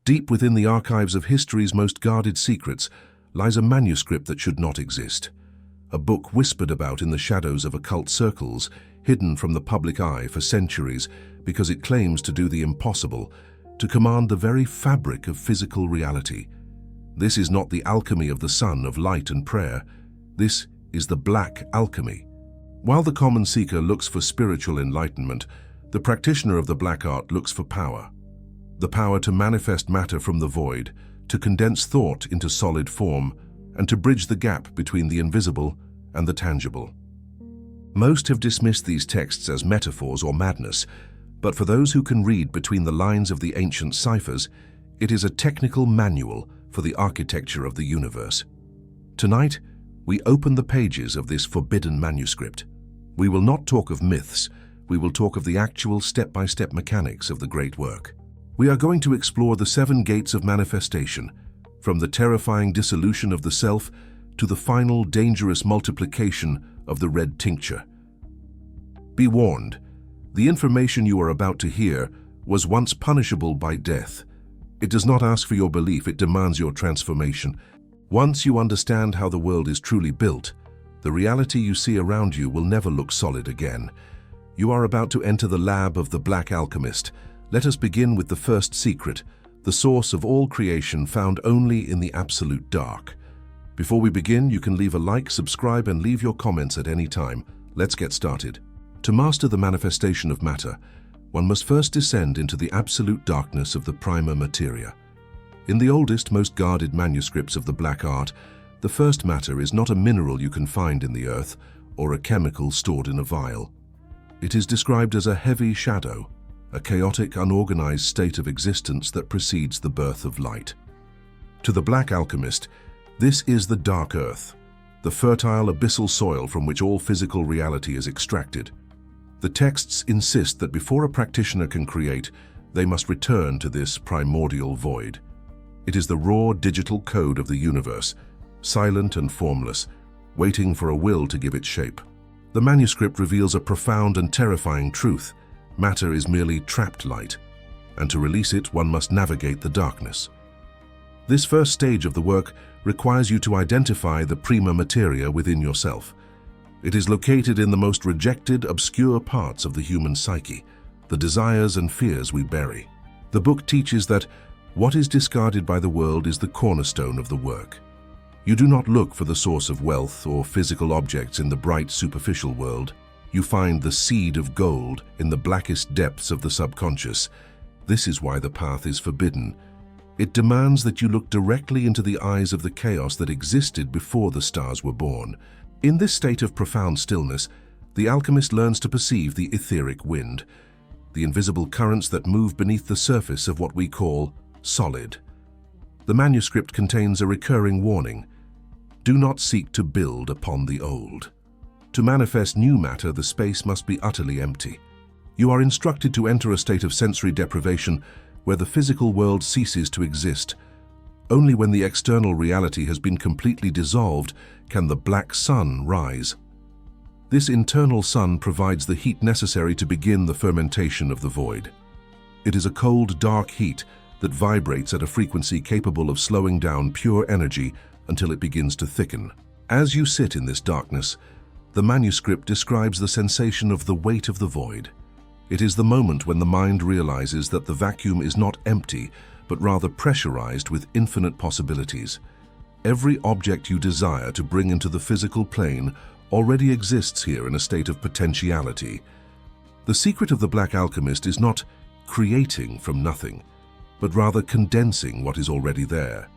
Deep within the archives of history's most guarded secrets lies a manuscript that should not exist. A book whispered about in the shadows of occult circles, hidden from the public eye for centuries because it claims to do the impossible, to command the very fabric of physical reality. This is not the alchemy of the sun of light and prayer. This is the Black Alchemy. While the common seeker looks for spiritual enlightenment, the practitioner of the black art looks for power. The power to manifest matter from the void, to condense thought into solid form, and to bridge the gap between the invisible and the tangible. Most have dismissed these texts as metaphors or madness, but for those who can read between the lines of the ancient ciphers, it is a technical manual for the architecture of the universe. Tonight, we open the pages of this forbidden manuscript. We will not talk of myths, we will talk of the actual step-by-step mechanics of the great work. We are going to explore the 7 gates of manifestation, from the terrifying dissolution of the self to the final dangerous multiplication of the Red Tincture. Be warned, the information you are about to hear was once punishable by death. It does not ask for your belief, it demands your transformation. Once you understand how the world is truly built, the reality you see around you will never look solid again. You are about to enter the lab of the Black Alchemist. Let us begin with the first secret, the source of all creation found only in the absolute dark. Before we begin, you can leave a like, subscribe, and leave your comments at any time. Let's get started. To master the manifestation of matter, one must first descend into the absolute darkness of the Prima Materia. In the oldest, most guarded manuscripts of the black art, the first matter is not a mineral you can find in the earth or a chemical stored in a vial. It is described as a heavy shadow, a chaotic, unorganized state of existence that precedes the birth of light. To the Black Alchemist, this is the dark earth, the fertile abyssal soil from which all physical reality is extracted. The texts insist that before a practitioner can create, they must return to this primordial void. It is the raw digital code of the universe, silent and formless, waiting for a will to give it shape. The manuscript reveals a profound and terrifying truth. Matter is merely trapped light, and to release it, one must navigate the darkness. This first stage of the work requires you to identify the Prima Materia within yourself. It is located in the most rejected, obscure parts of the human psyche, the desires and fears we bury. The book teaches that what is discarded by the world is the cornerstone of the work. You do not look for the source of wealth or physical objects in the bright, superficial world. You find the seed of gold in the blackest depths of the subconscious. This is why the path is forbidden. It demands that you look directly into the eyes of the chaos that existed before the stars were born. In this state of profound stillness, the alchemist learns to perceive the etheric wind, the invisible currents that move beneath the surface of what we call solid. The manuscript contains a recurring warning: do not seek to build upon the old. To manifest new matter, the space must be utterly empty. You are instructed to enter a state of sensory deprivation where the physical world ceases to exist. Only when the external reality has been completely dissolved can the black sun rise. This internal sun provides the heat necessary to begin the fermentation of the void. It is a cold, dark heat that vibrates at a frequency capable of slowing down pure energy until it begins to thicken. As you sit in this darkness, the manuscript describes the sensation of the weight of the void. It is the moment when the mind realizes that the vacuum is not empty, but rather pressurized with infinite possibilities. Every object you desire to bring into the physical plane already exists here in a state of potentiality. The secret of the Black Alchemist is not creating from nothing, but rather condensing what is already there.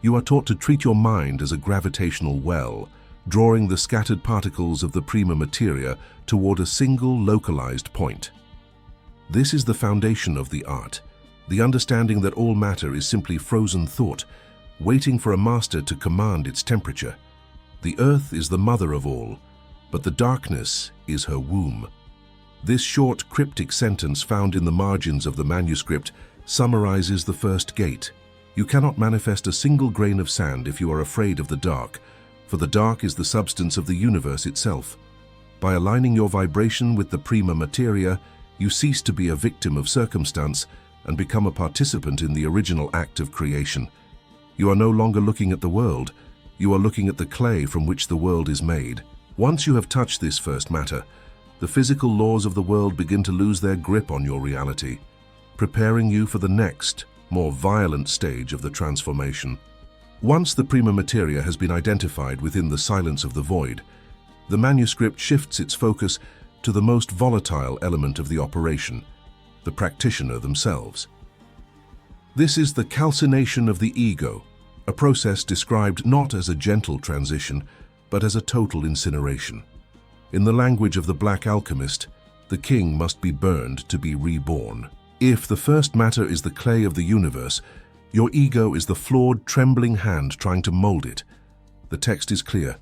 You are taught to treat your mind as a gravitational well, drawing the scattered particles of the Prima Materia toward a single localized point. This is the foundation of the art, the understanding that all matter is simply frozen thought, waiting for a master to command its temperature. The earth is the mother of all, but the darkness is her womb. This short, cryptic sentence found in the margins of the manuscript summarizes the first gate. You cannot manifest a single grain of sand if you are afraid of the dark, for the dark is the substance of the universe itself. By aligning your vibration with the Prima Materia, you cease to be a victim of circumstance and become a participant in the original act of creation. You are no longer looking at the world, you are looking at the clay from which the world is made. Once you have touched this first matter, the physical laws of the world begin to lose their grip on your reality, preparing you for the next, more violent stage of the transformation. Once the Prima Materia has been identified within the silence of the void, the manuscript shifts its focus to the most volatile element of the operation, the practitioner themselves. This is the calcination of the ego, a process described not as a gentle transition, but as a total incineration. In the language of the Black Alchemist, the king must be burned to be reborn. If the first matter is the clay of the universe, your ego is the flawed, trembling hand trying to mold it. The text is clear.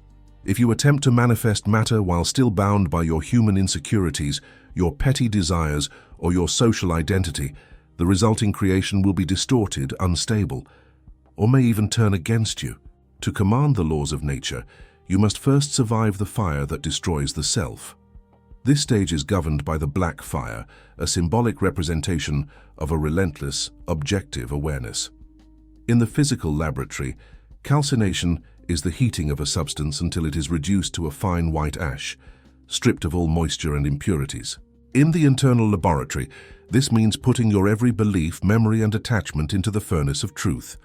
If you attempt to manifest matter while still bound by your human insecurities, your petty desires, or your social identity, the resulting creation will be distorted, unstable, or may even turn against you. To command the laws of nature, you must first survive the fire that destroys the self. This stage is governed by the black fire, a symbolic representation of a relentless, objective awareness. In the physical laboratory, calcination is the heating of a substance until it is reduced to a fine white ash, stripped of all moisture and impurities. In the internal laboratory, this means putting your every belief, memory, and attachment into the furnace of truth.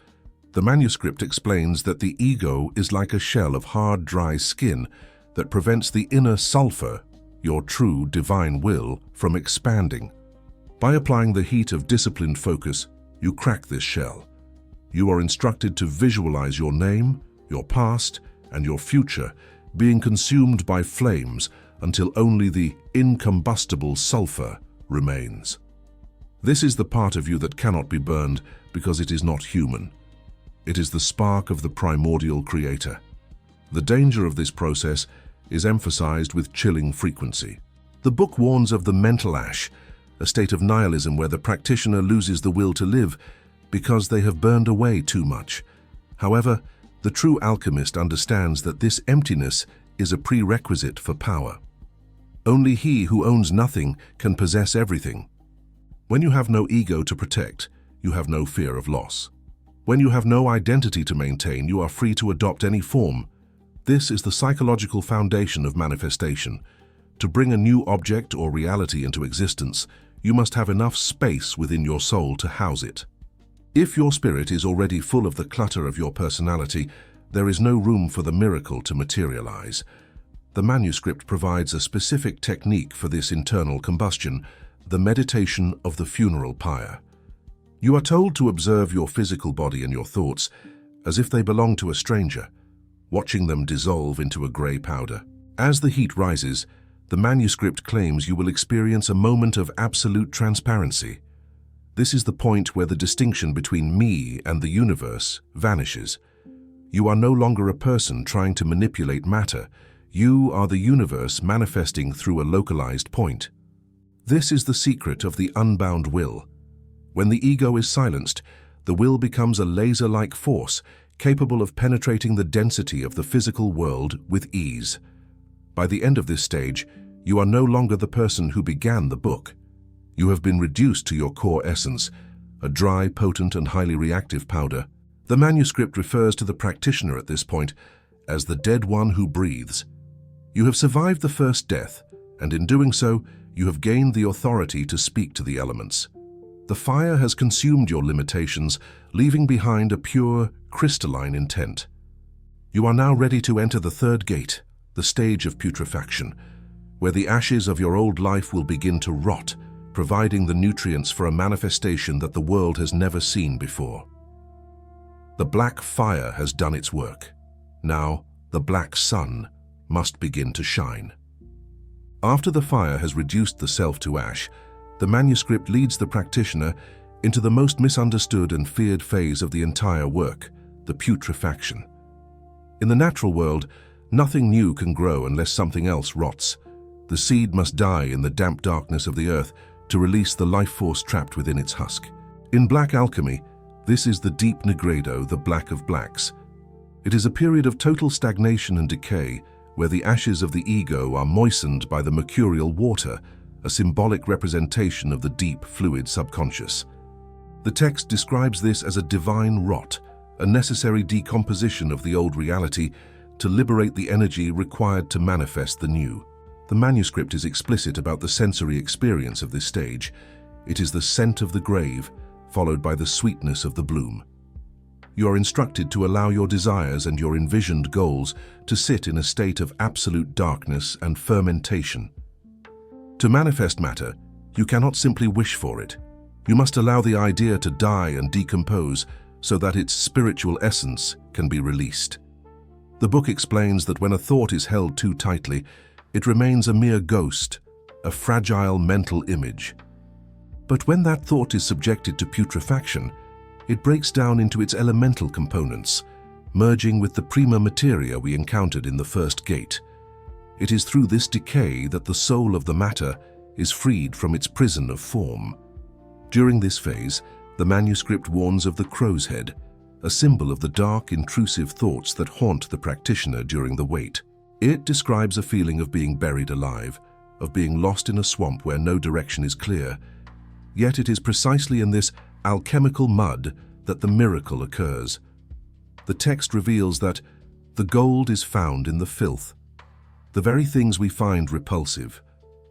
The manuscript explains that the ego is like a shell of hard, dry skin that prevents the inner sulfur, your true divine will, from expanding. By applying the heat of disciplined focus, you crack this shell. You are instructed to visualize your name, your past, and your future being consumed by flames until only the incombustible sulfur remains. This is the part of you that cannot be burned because it is not human. It is the spark of the primordial creator. The danger of this process is emphasized with chilling frequency. The book warns of the mental ash, a state of nihilism where the practitioner loses the will to live because they have burned away too much. However, the true alchemist understands that this emptiness is a prerequisite for power. Only he who owns nothing can possess everything. When you have no ego to protect, you have no fear of loss. When you have no identity to maintain, you are free to adopt any form. This is the psychological foundation of manifestation. To bring a new object or reality into existence, you must have enough space within your soul to house it. If your spirit is already full of the clutter of your personality, there is no room for the miracle to materialize. The manuscript provides a specific technique for this internal combustion, the meditation of the funeral pyre. You are told to observe your physical body and your thoughts as if they belong to a stranger, watching them dissolve into a grey powder. As the heat rises, the manuscript claims you will experience a moment of absolute transparency. This is the point where the distinction between me and the universe vanishes. You are no longer a person trying to manipulate matter. You are the universe manifesting through a localized point. This is the secret of the unbound will. When the ego is silenced, the will becomes a laser-like force capable of penetrating the density of the physical world with ease. By the end of this stage, you are no longer the person who began the book. You have been reduced to your core essence, a dry, potent, and highly reactive powder. The manuscript refers to the practitioner at this point as the dead one who breathes. You have survived the first death, and in doing so, you have gained the authority to speak to the elements. The fire has consumed your limitations, leaving behind a pure, crystalline intent. You are now ready to enter the third gate, the stage of putrefaction, where the ashes of your old life will begin to rot, providing the nutrients for a manifestation that the world has never seen before. The black fire has done its work. Now, the black sun must begin to shine. After the fire has reduced the self to ash, the manuscript leads the practitioner into the most misunderstood and feared phase of the entire work, the putrefaction. In the natural world, nothing new can grow unless something else rots. The seed must die in the damp darkness of the earth to release the life force trapped within its husk. In Black Alchemy, this is the deep Nigredo, the black of blacks. It is a period of total stagnation and decay where the ashes of the ego are moistened by the mercurial water, a symbolic representation of the deep, fluid subconscious. The text describes this as a divine rot, a necessary decomposition of the old reality to liberate the energy required to manifest the new. The manuscript is explicit about the sensory experience of this stage. It is the scent of the grave, followed by the sweetness of the bloom. You are instructed to allow your desires and your envisioned goals to sit in a state of absolute darkness and fermentation. To manifest matter, you cannot simply wish for it. You must allow the idea to die and decompose so that its spiritual essence can be released. The book explains that when a thought is held too tightly, it remains a mere ghost, a fragile mental image. But when that thought is subjected to putrefaction, it breaks down into its elemental components, merging with the Prima Materia we encountered in the first gate. It is through this decay that the soul of the matter is freed from its prison of form. During this phase, the manuscript warns of the crow's head, a symbol of the dark, intrusive thoughts that haunt the practitioner during the wait. It describes a feeling of being buried alive, of being lost in a swamp where no direction is clear. Yet it is precisely in this alchemical mud that the miracle occurs. The text reveals that the gold is found in the filth. The very things we find repulsive,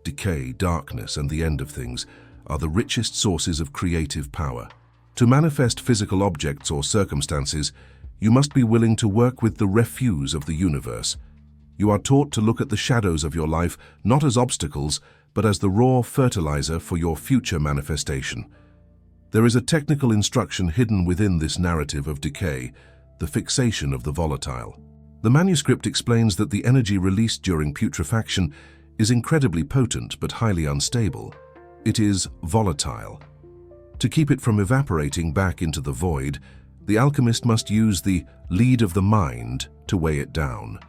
decay, darkness, and the end of things, are the richest sources of creative power. To manifest physical objects or circumstances, you must be willing to work with the refuse of the universe. You are taught to look at the shadows of your life not as obstacles, but as the raw fertilizer for your future manifestation. There is a technical instruction hidden within this narrative of decay, the fixation of the volatile. The manuscript explains that the energy released during putrefaction is incredibly potent but highly unstable. It is volatile. To keep it from evaporating back into the void, the alchemist must use the lead of the mind to weigh it down.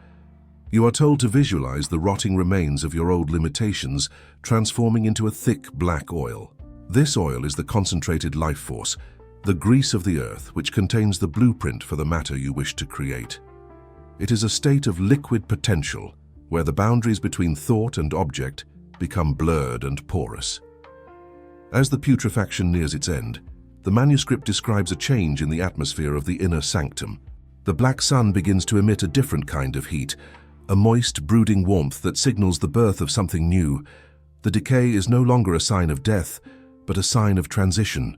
You are told to visualize the rotting remains of your old limitations transforming into a thick black oil. This oil is the concentrated life force, the grease of the earth, which contains the blueprint for the matter you wish to create. It is a state of liquid potential, where the boundaries between thought and object become blurred and porous. As the putrefaction nears its end, the manuscript describes a change in the atmosphere of the inner sanctum. The black sun begins to emit a different kind of heat, a moist, brooding warmth that signals the birth of something new. The decay is no longer a sign of death, but a sign of transition.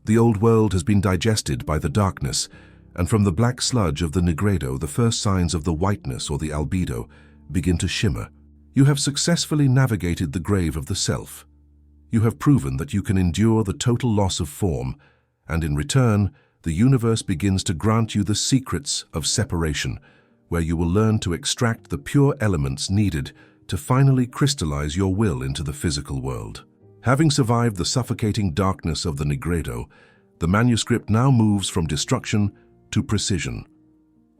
The old world has been digested by the darkness, and from the black sludge of the Nigredo, the first signs of the whiteness or the albedo begin to shimmer. You have successfully navigated the grave of the self. You have proven that you can endure the total loss of form, and in return, the universe begins to grant you the secrets of separation, where you will learn to extract the pure elements needed to finally crystallize your will into the physical world. Having survived the suffocating darkness of the Nigredo, the manuscript now moves from destruction to precision.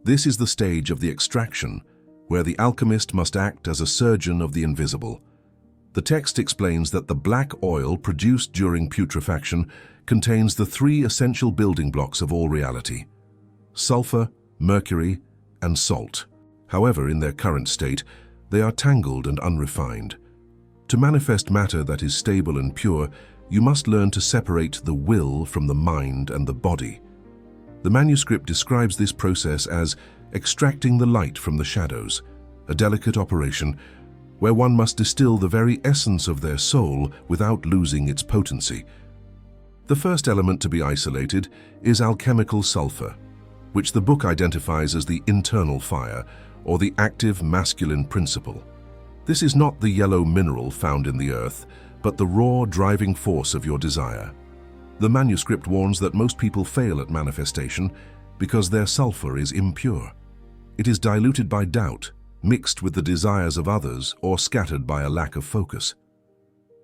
This is the stage of the extraction, where the alchemist must act as a surgeon of the invisible. The text explains that the black oil produced during putrefaction contains the three essential building blocks of all reality: sulfur, mercury, and salt. However, in their current state, they are tangled and unrefined. To manifest matter that is stable and pure, you must learn to separate the will from the mind and the body. The manuscript describes this process as extracting the light from the shadows, a delicate operation where one must distill the very essence of their soul without losing its potency. The first element to be isolated is alchemical sulfur, which the book identifies as the internal fire, or the active masculine principle. This is not the yellow mineral found in the earth, but the raw driving force of your desire. The manuscript warns that most people fail at manifestation because their sulfur is impure. It is diluted by doubt, mixed with the desires of others, or scattered by a lack of focus.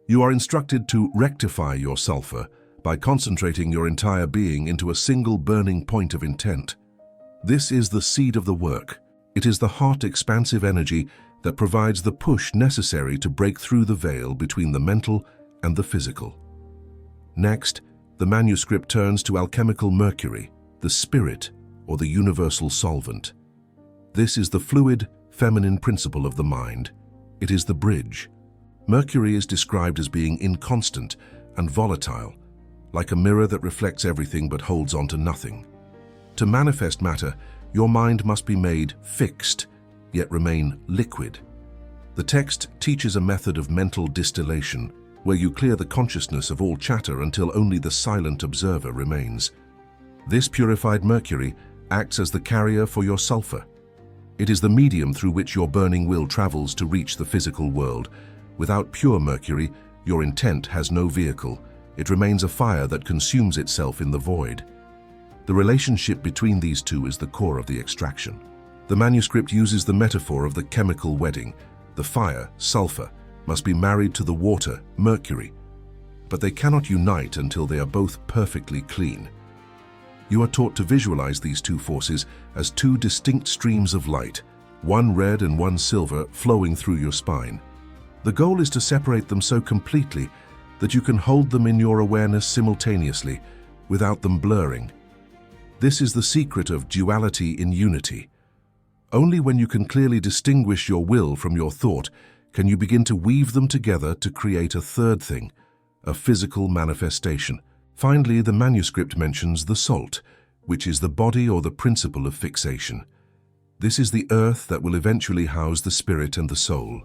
You are instructed to rectify your sulfur by concentrating your entire being into a single burning point of intent. This is the seed of the work. It is the hot, expansive energy that provides the push necessary to break through the veil between the mental and the physical. Next, the manuscript turns to alchemical mercury, the spirit, or the universal solvent. This is the fluid, feminine principle of the mind. It is the bridge. Mercury is described as being inconstant and volatile, like a mirror that reflects everything but holds on to nothing. To manifest matter, your mind must be made fixed, yet remain liquid. The text teaches a method of mental distillation, where you clear the consciousness of all chatter until only the silent observer remains. This purified mercury acts as the carrier for your sulfur. It is the medium through which your burning will travels to reach the physical world. Without pure mercury, your intent has no vehicle. It remains a fire that consumes itself in the void. The relationship between these two is the core of the extraction. The manuscript uses the metaphor of the chemical wedding. The fire, sulfur, must be married to the water, mercury, but they cannot unite until they are both perfectly clean. You are taught to visualize these two forces as two distinct streams of light, one red and one silver, flowing through your spine. The goal is to separate them so completely that you can hold them in your awareness simultaneously, without them blurring. This is the secret of duality in unity. Only when you can clearly distinguish your will from your thought can you begin to weave them together to create a third thing, a physical manifestation. Finally, the manuscript mentions the salt, which is the body or the principle of fixation. This is the earth that will eventually house the spirit and the soul.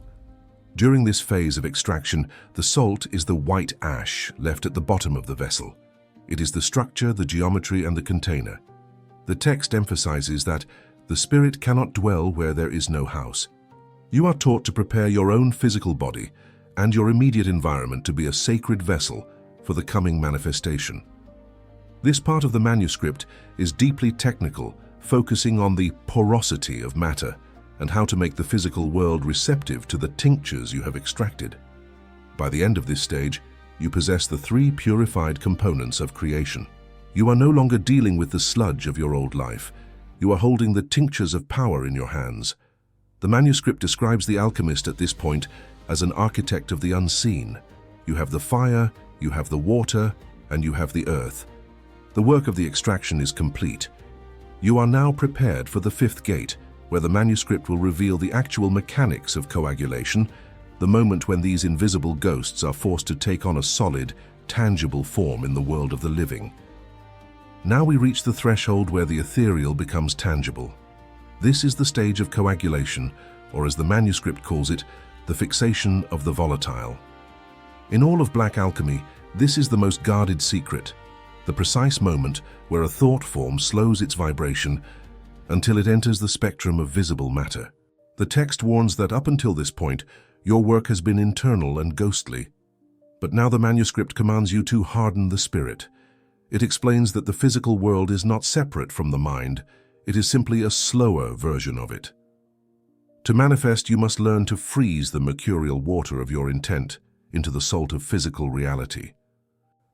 During this phase of extraction, the salt is the white ash left at the bottom of the vessel. It is the structure, the geometry, and the container. The text emphasizes that the spirit cannot dwell where there is no house. You are taught to prepare your own physical body and your immediate environment to be a sacred vessel for the coming manifestation. This part of the manuscript is deeply technical, focusing on the porosity of matter and how to make the physical world receptive to the tinctures you have extracted. By the end of this stage, you possess the three purified components of creation. You are no longer dealing with the sludge of your old life. You are holding the tinctures of power in your hands. The manuscript describes the alchemist at this point as an architect of the unseen. You have the fire, you have the water, and you have the earth. The work of the extraction is complete. You are now prepared for the fifth gate, where the manuscript will reveal the actual mechanics of coagulation, the moment when these invisible ghosts are forced to take on a solid, tangible form in the world of the living. Now we reach the threshold where the ethereal becomes tangible. This is the stage of coagulation, or as the manuscript calls it, the fixation of the volatile. In all of Black Alchemy, this is the most guarded secret, the precise moment where a thought form slows its vibration until it enters the spectrum of visible matter. The text warns that up until this point, your work has been internal and ghostly. But now the manuscript commands you to harden the spirit. It explains that the physical world is not separate from the mind, it is simply a slower version of it. To manifest, you must learn to freeze the mercurial water of your intent into the salt of physical reality.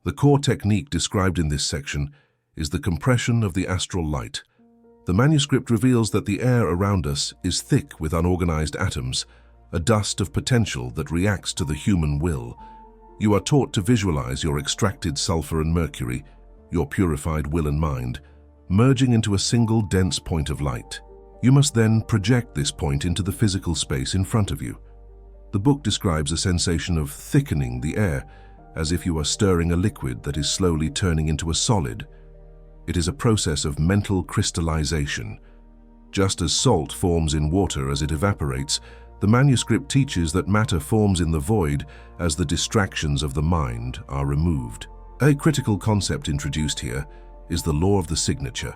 The core technique described in this section is the compression of the astral light. The manuscript reveals that the air around us is thick with unorganized atoms, a dust of potential that reacts to the human will. You are taught to visualize your extracted sulfur and mercury, your purified will and mind, merging into a single dense point of light. You must then project this point into the physical space in front of you. The book describes a sensation of thickening the air, as if you are stirring a liquid that is slowly turning into a solid. It is a process of mental crystallization. Just as salt forms in water as it evaporates, the manuscript teaches that matter forms in the void as the distractions of the mind are removed. A critical concept introduced here is the law of the signature.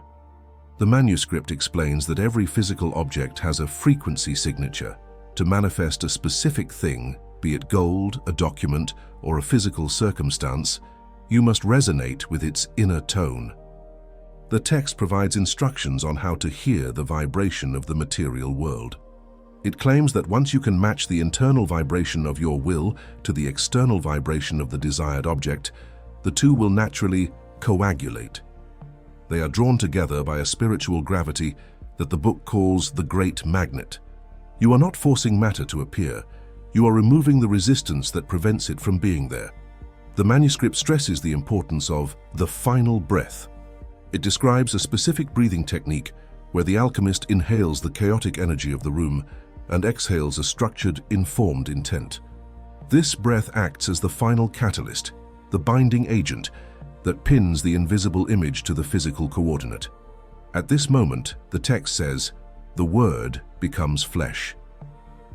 The manuscript explains that every physical object has a frequency signature. To manifest a specific thing, be it gold, a document, or a physical circumstance, you must resonate with its inner tone. The text provides instructions on how to hear the vibration of the material world. It claims that once you can match the internal vibration of your will to the external vibration of the desired object, the two will naturally coagulate. They are drawn together by a spiritual gravity that the book calls the Great Magnet. You are not forcing matter to appear. You are removing the resistance that prevents it from being there. The manuscript stresses the importance of the final breath. It describes a specific breathing technique where the alchemist inhales the chaotic energy of the room and exhales a structured, informed intent. This breath acts as the final catalyst, the binding agent, that pins the invisible image to the physical coordinate. At this moment, the text says, "The word becomes flesh."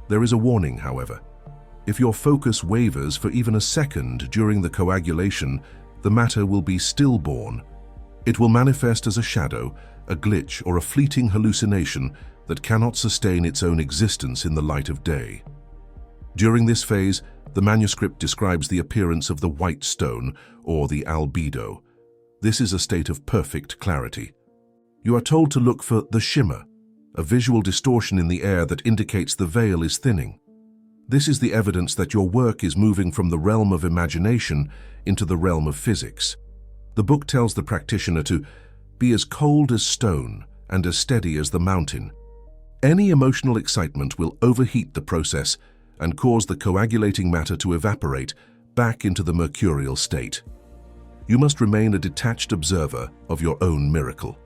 There is a warning, however. If your focus wavers for even a second during the coagulation, the matter will be stillborn. It will manifest as a shadow, a glitch, or a fleeting hallucination that cannot sustain its own existence in the light of day. During this phase, the manuscript describes the appearance of the white stone, or the albedo. This is a state of perfect clarity. You are told to look for the shimmer, a visual distortion in the air that indicates the veil is thinning. This is the evidence that your work is moving from the realm of imagination into the realm of physics. The book tells the practitioner to be as cold as stone and as steady as the mountain. Any emotional excitement will overheat the process and cause the coagulating matter to evaporate back into the mercurial state. You must remain a detached observer of your own miracle.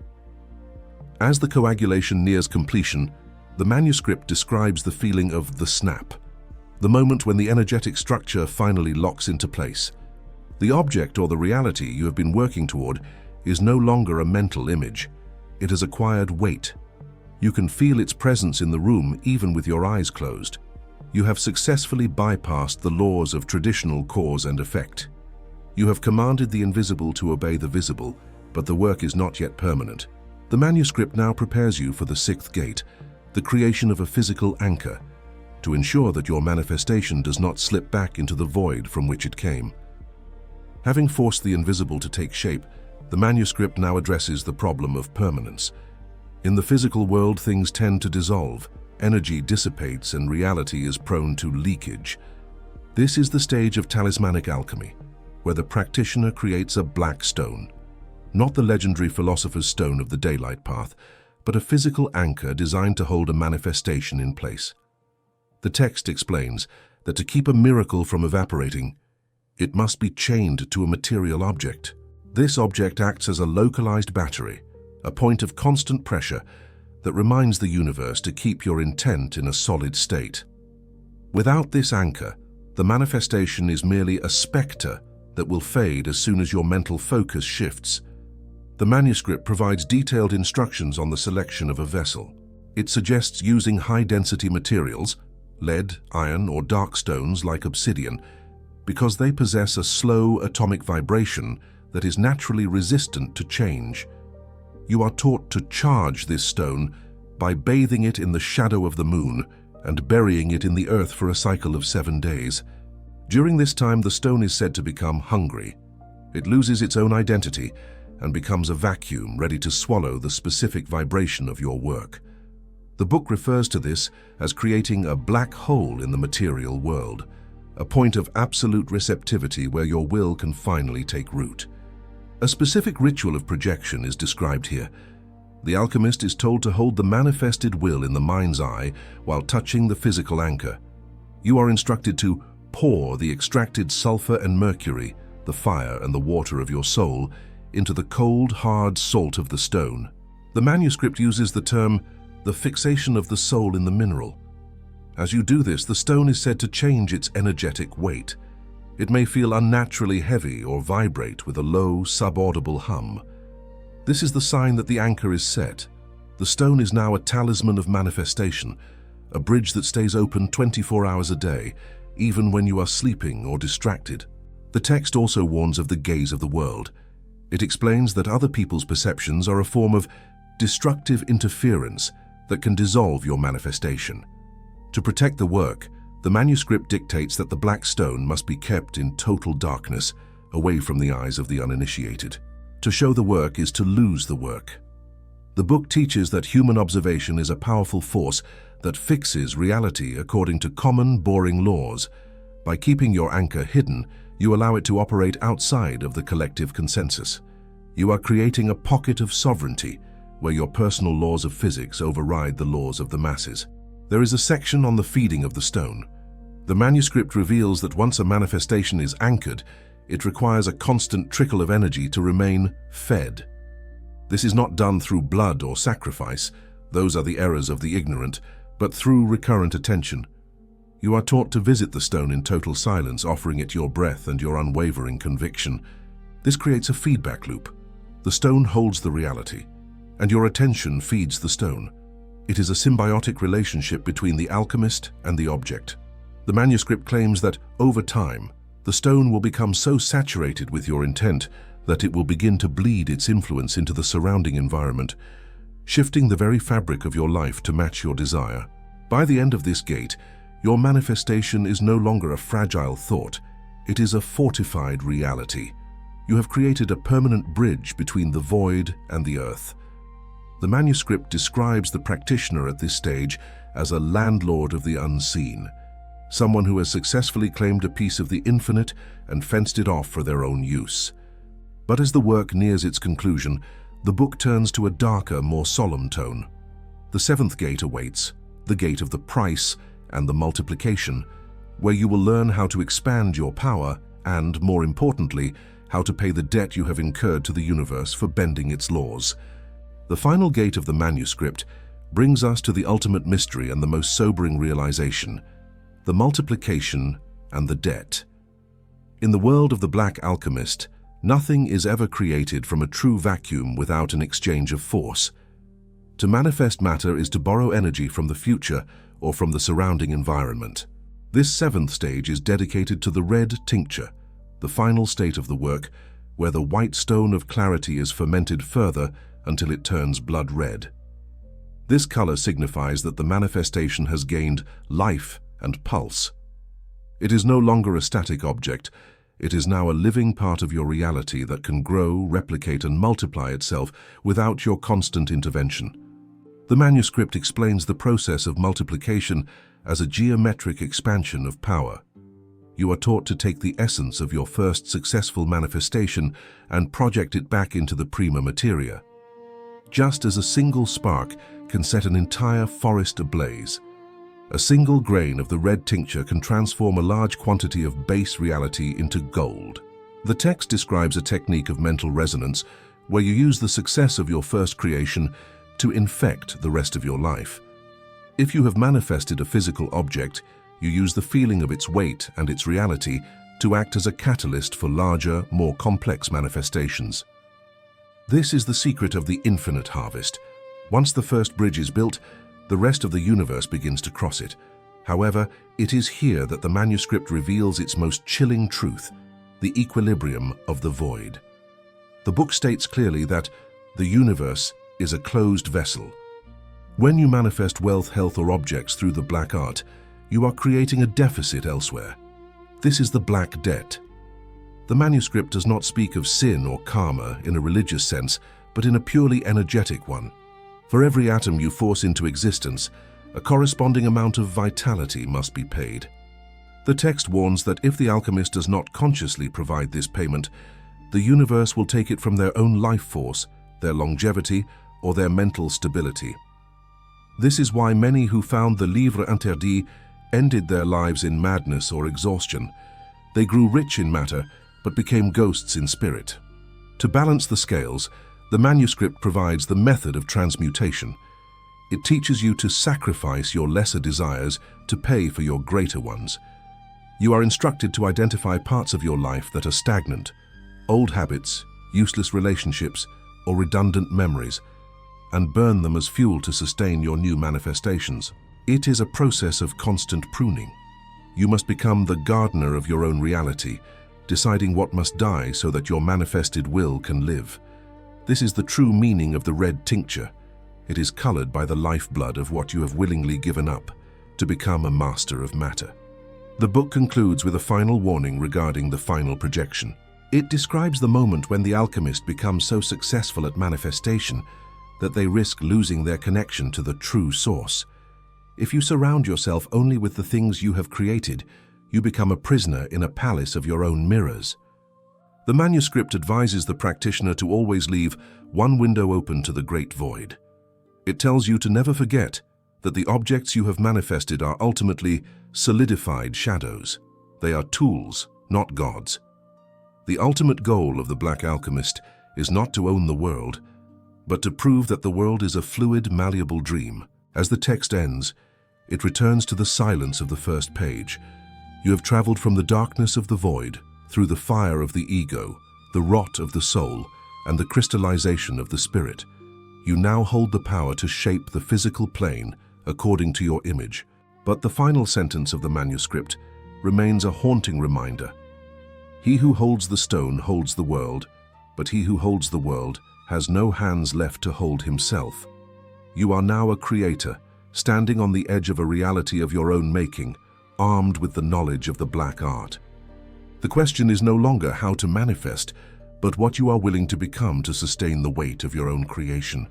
As the coagulation nears completion, the manuscript describes the feeling of the snap, the moment when the energetic structure finally locks into place. The object or the reality you have been working toward is no longer a mental image. It has acquired weight. You can feel its presence in the room even with your eyes closed. You have successfully bypassed the laws of traditional cause and effect. You have commanded the invisible to obey the visible, but the work is not yet permanent. The manuscript now prepares you for the sixth gate, the creation of a physical anchor, to ensure that your manifestation does not slip back into the void from which it came. Having forced the invisible to take shape, the manuscript now addresses the problem of permanence. In the physical world, things tend to dissolve, energy dissipates, and reality is prone to leakage. This is the stage of talismanic alchemy, where the practitioner creates a black stone. Not the legendary philosopher's stone of the daylight path, but a physical anchor designed to hold a manifestation in place. The text explains that to keep a miracle from evaporating, it must be chained to a material object. This object acts as a localized battery, a point of constant pressure that reminds the universe to keep your intent in a solid state. Without this anchor, the manifestation is merely a specter that will fade as soon as your mental focus shifts. The manuscript provides detailed instructions on the selection of a vessel. It suggests using high-density materials, lead, iron, or dark stones like obsidian, because they possess a slow atomic vibration that is naturally resistant to change. You are taught to charge this stone by bathing it in the shadow of the moon and burying it in the earth for a cycle of 7 days. During this time, the stone is said to become hungry. It loses its own identity and becomes a vacuum ready to swallow the specific vibration of your work. The book refers to this as creating a black hole in the material world, a point of absolute receptivity where your will can finally take root. A specific ritual of projection is described here. The alchemist is told to hold the manifested will in the mind's eye while touching the physical anchor. You are instructed to pour the extracted sulfur and mercury, the fire and the water of your soul, into the cold, hard salt of the stone. The manuscript uses the term, the fixation of the soul in the mineral. As you do this, the stone is said to change its energetic weight. It may feel unnaturally heavy or vibrate with a low, subaudible hum. This is the sign that the anchor is set. The stone is now a talisman of manifestation, a bridge that stays open 24 hours a day, even when you are sleeping or distracted. The text also warns of the gaze of the world. It explains that other people's perceptions are a form of destructive interference that can dissolve your manifestation. To protect the work, the manuscript dictates that the black stone must be kept in total darkness, away from the eyes of the uninitiated. To show the work is to lose the work. The book teaches that human observation is a powerful force that fixes reality according to common, boring laws. By keeping your anchor hidden, you allow it to operate outside of the collective consensus. You are creating a pocket of sovereignty where your personal laws of physics override the laws of the masses. There is a section on the feeding of the stone. The manuscript reveals that once a manifestation is anchored, it requires a constant trickle of energy to remain fed. This is not done through blood or sacrifice, those are the errors of the ignorant, but through recurrent attention. You are taught to visit the stone in total silence, offering it your breath and your unwavering conviction. This creates a feedback loop. The stone holds the reality, and your attention feeds the stone. It is a symbiotic relationship between the alchemist and the object. The manuscript claims that, over time, the stone will become so saturated with your intent that it will begin to bleed its influence into the surrounding environment, shifting the very fabric of your life to match your desire. By the end of this gate, your manifestation is no longer a fragile thought. It is a fortified reality. You have created a permanent bridge between the void and the earth. The manuscript describes the practitioner at this stage as a landlord of the unseen, someone who has successfully claimed a piece of the infinite and fenced it off for their own use. But as the work nears its conclusion, the book turns to a darker, more solemn tone. The seventh gate awaits, the gate of the price and the multiplication, where you will learn how to expand your power and, more importantly, how to pay the debt you have incurred to the universe for bending its laws. The final gate of the manuscript brings us to the ultimate mystery and the most sobering realization: the multiplication and the debt. In the world of the Black Alchemist, nothing is ever created from a true vacuum without an exchange of force. To manifest matter is to borrow energy from the future or from the surrounding environment. This seventh stage is dedicated to the Red Tincture, the final state of the work, where the white stone of clarity is fermented further until it turns blood red. This color signifies that the manifestation has gained life and pulse. It is no longer a static object. It is now a living part of your reality that can grow, replicate, and multiply itself without your constant intervention. The manuscript explains the process of multiplication as a geometric expansion of power. You are taught to take the essence of your first successful manifestation and project it back into the Prima Materia. Just as a single spark can set an entire forest ablaze, a single grain of the red tincture can transform a large quantity of base reality into gold. The text describes a technique of mental resonance where you use the success of your first creation to infect the rest of your life. If you have manifested a physical object, you use the feeling of its weight and its reality to act as a catalyst for larger, more complex manifestations. This is the secret of the infinite harvest. Once the first bridge is built, the rest of the universe begins to cross it. However, it is here that the manuscript reveals its most chilling truth: the equilibrium of the void. The book states clearly that the universe is a closed vessel. When you manifest wealth, health, or objects through the black art, you are creating a deficit elsewhere. This is the black debt. The manuscript does not speak of sin or karma in a religious sense, but in a purely energetic one. For every atom you force into existence, a corresponding amount of vitality must be paid. The text warns that if the alchemist does not consciously provide this payment, the universe will take it from their own life force, their longevity, or their mental stability. This is why many who found the livre interdit ended their lives in madness or exhaustion. They grew rich in matter, but became ghosts in spirit. To balance the scales, the manuscript provides the method of transmutation. It teaches you to sacrifice your lesser desires to pay for your greater ones. You are instructed to identify parts of your life that are stagnant, old habits, useless relationships, or redundant memories, and burn them as fuel to sustain your new manifestations. It is a process of constant pruning. You must become the gardener of your own reality, deciding what must die so that your manifested will can live. This is the true meaning of the red tincture. It is colored by the lifeblood of what you have willingly given up to become a master of matter. The book concludes with a final warning regarding the final projection. It describes the moment when the alchemist becomes so successful at manifestation that they risk losing their connection to the true source. If you surround yourself only with the things you have created, you become a prisoner in a palace of your own mirrors. The manuscript advises the practitioner to always leave one window open to the great void. It tells you to never forget that the objects you have manifested are ultimately solidified shadows. They are tools, not gods. The ultimate goal of the Black Alchemist is not to own the world, but to prove that the world is a fluid, malleable dream. As the text ends, it returns to the silence of the first page. You have traveled from the darkness of the void, through the fire of the ego, the rot of the soul, and the crystallization of the spirit. You now hold the power to shape the physical plane according to your image. But the final sentence of the manuscript remains a haunting reminder. He who holds the stone holds the world, but he who holds the world has no hands left to hold himself. You are now a creator, standing on the edge of a reality of your own making, armed with the knowledge of the black art. The question is no longer how to manifest, but what you are willing to become to sustain the weight of your own creation.